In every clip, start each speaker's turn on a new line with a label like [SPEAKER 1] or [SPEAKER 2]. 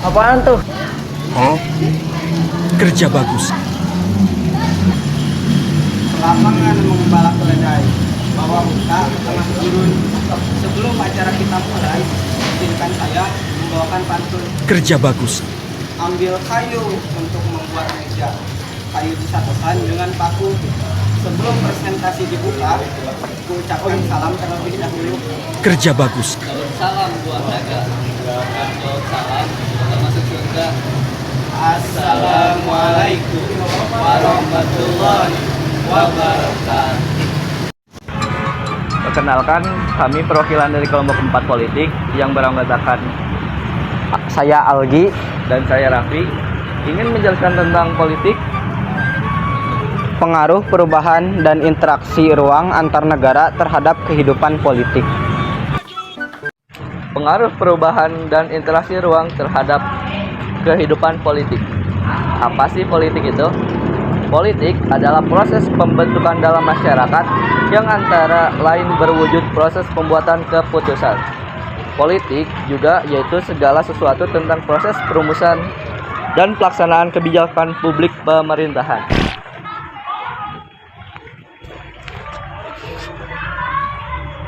[SPEAKER 1] Apaan tuh?
[SPEAKER 2] Hah? Kerja bagus.
[SPEAKER 3] Lapangan mengembala keledai, bawa buka tengah turun. Sebelum acara kita mulai, izinkan saya membawakan pantun.
[SPEAKER 2] Kerja bagus.
[SPEAKER 3] Ambil kayu untuk membuat meja. Kayu disatukan dengan paku. Sebelum presentasi dibuka, ku ucapkan salam terlebih dahulu.
[SPEAKER 2] Kerja bagus.
[SPEAKER 4] Salam buah naga, salam termasuk surga.
[SPEAKER 3] Assalamualaikum warahmatullahi wabarakatuh.
[SPEAKER 1] Perkenalkan, kami perwakilan dari kelompok 4 politik yang beranggotakan saya Algi dan saya Raffi ingin menjelaskan tentang politik, pengaruh perubahan dan interaksi ruang antar negara terhadap kehidupan politik. Pengaruh perubahan dan interaksi ruang terhadap kehidupan politik. Apa sih politik itu? Politik adalah proses pembentukan dalam masyarakat yang antara lain berwujud proses pembuatan keputusan. Politik juga yaitu segala sesuatu tentang proses perumusan dan pelaksanaan kebijakan publik pemerintahan.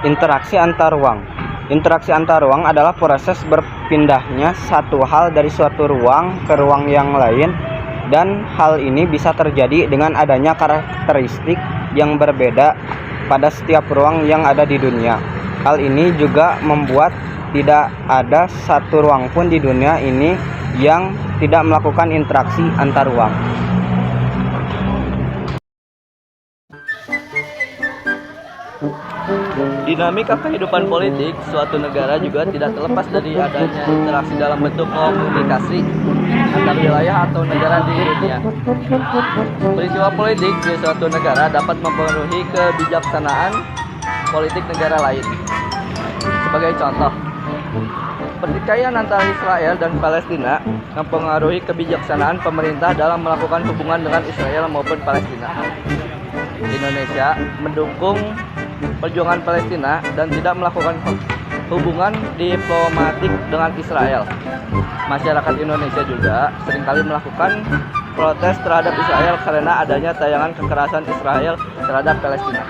[SPEAKER 1] Interaksi antar ruang. Interaksi antar ruang adalah proses berpindahnya satu hal dari suatu ruang ke ruang yang lain, dan hal ini bisa terjadi dengan adanya karakteristik yang berbeda pada setiap ruang yang ada di dunia. Hal ini juga membuat tidak ada satu ruang pun di dunia ini yang tidak melakukan interaksi antar ruang. Dinamika kehidupan politik suatu negara juga tidak terlepas dari adanya interaksi dalam bentuk komunikasi antar wilayah atau negara di dunia. Peristiwa politik di suatu negara dapat mempengaruhi kebijaksanaan politik negara lain. Sebagai contoh, pertikaian antara Israel dan Palestina mempengaruhi kebijaksanaan pemerintah dalam melakukan hubungan dengan Israel maupun Palestina. Indonesia mendukung perjuangan Palestina dan tidak melakukan hubungan diplomatik dengan Israel. Masyarakat Indonesia juga seringkali melakukan protes terhadap Israel karena adanya tayangan kekerasan Israel terhadap Palestina.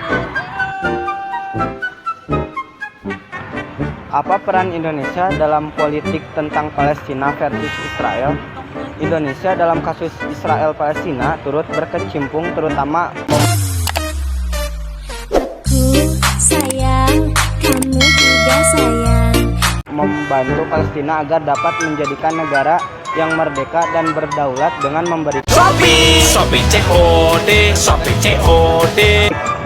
[SPEAKER 1] Apa peran Indonesia dalam politik tentang Palestina versus Israel? Indonesia dalam kasus Israel-Palestina turut berkecimpung terutama membantu Palestina agar dapat menjadikan negara yang merdeka dan berdaulat dengan memberikan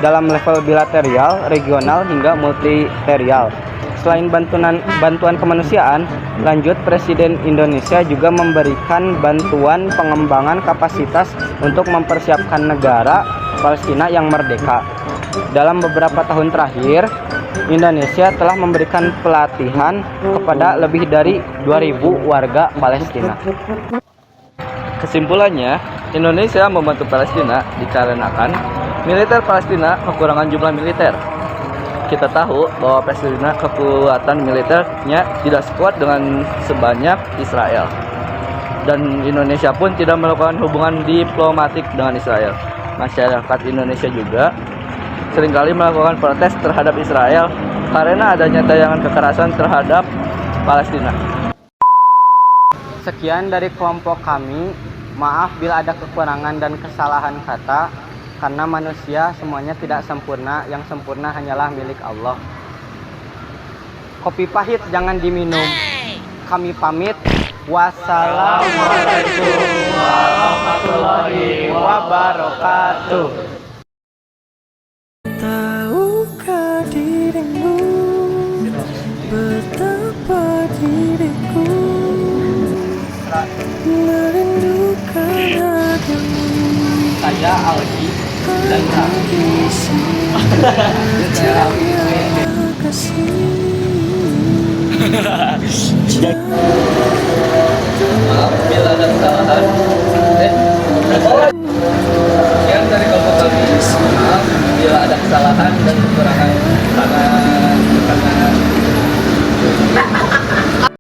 [SPEAKER 1] dalam level bilateral, regional hingga multilateral. Selain bantuan kemanusiaan, lanjut Presiden Indonesia juga memberikan bantuan pengembangan kapasitas untuk mempersiapkan negara Palestina yang merdeka. Dalam beberapa tahun terakhir, Indonesia telah memberikan pelatihan kepada lebih dari 2.000 warga Palestina. Kesimpulannya, Indonesia membantu Palestina dikarenakan militer Palestina kekurangan jumlah militer. Kita tahu bahwa Palestina kekuatan militernya tidak sekuat dengan sebanyak Israel. Dan Indonesia pun tidak melakukan hubungan diplomatik dengan Israel. Masyarakat Indonesia juga seringkali melakukan protes terhadap Israel karena adanya tayangan kekerasan terhadap Palestina. Sekian dari kelompok kami. Maaf bila ada kekurangan dan kesalahan kata, karena manusia semuanya tidak sempurna, yang sempurna hanyalah milik Allah. Kopi pahit jangan diminum. Kami pamit. Wassalamualaikum warahmatullahi wabarakatuh.
[SPEAKER 5] Tahukah dirimu betapa diriku merindukan hatimu.
[SPEAKER 1] Saya Algi dan Raffi. Maaf bila ada kesalahan. Sekian dari kelompok kami. Maaf bila ada kesalahan dan kekurangan karena